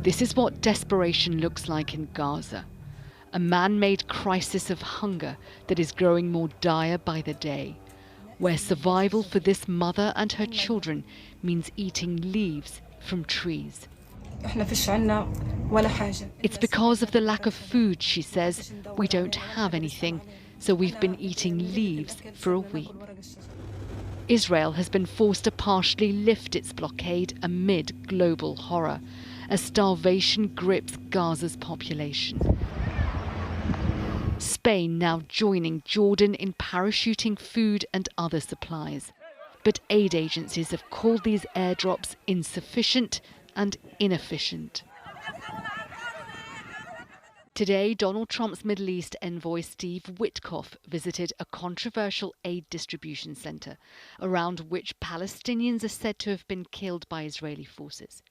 This is what desperation looks like in Gaza. A man-made crisis of hunger that is growing more dire by the day, where survival for this mother and her children means eating leaves from trees. It's because of the lack of food, she says. We don't have anything, so we've been eating leaves for a week. Israel has been forced to partially lift its blockade amid global horror, as starvation grips Gaza's population. Spain now joining Jordan in parachuting food and other supplies. But aid agencies have called these airdrops insufficient and inefficient. Today, Donald Trump's Middle East envoy Steve Witkoff visited a controversial aid distribution centre, around which Palestinians are said to have been killed by Israeli forces.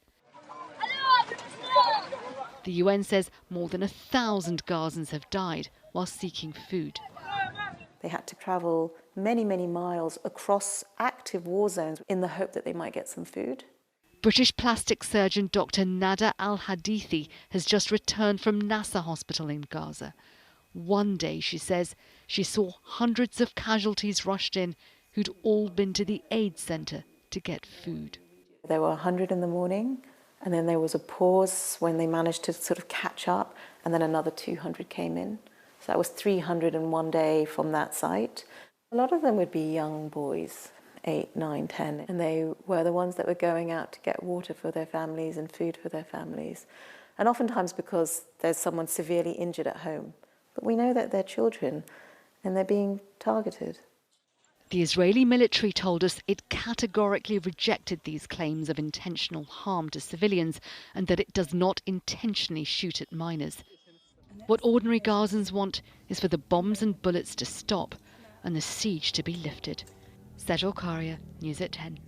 The UN says more than 1,000 Gazans have died while seeking food. They had to travel many, many miles across active war zones in the hope that they might get some food. British plastic surgeon Dr. Nada Al-Hadithi has just returned from Nasser Hospital in Gaza. One day, she says, she saw hundreds of casualties rushed in who'd all been to the aid centre to get food. There were 100 in the morning, and then there was a pause when they managed to sort of catch up, and then another 200 came in. So that was 300 in one day from that site. A lot of them would be young boys, 8, 9, 10, and they were the ones that were going out to get water for their families and food for their families. And oftentimes because there's someone severely injured at home. But we know that they're children and they're being targeted. The Israeli military told us it categorically rejected these claims of intentional harm to civilians and that it does not intentionally shoot at minors. What ordinary Gazans want is for the bombs and bullets to stop and the siege to be lifted. Sejal Karia, News at 10.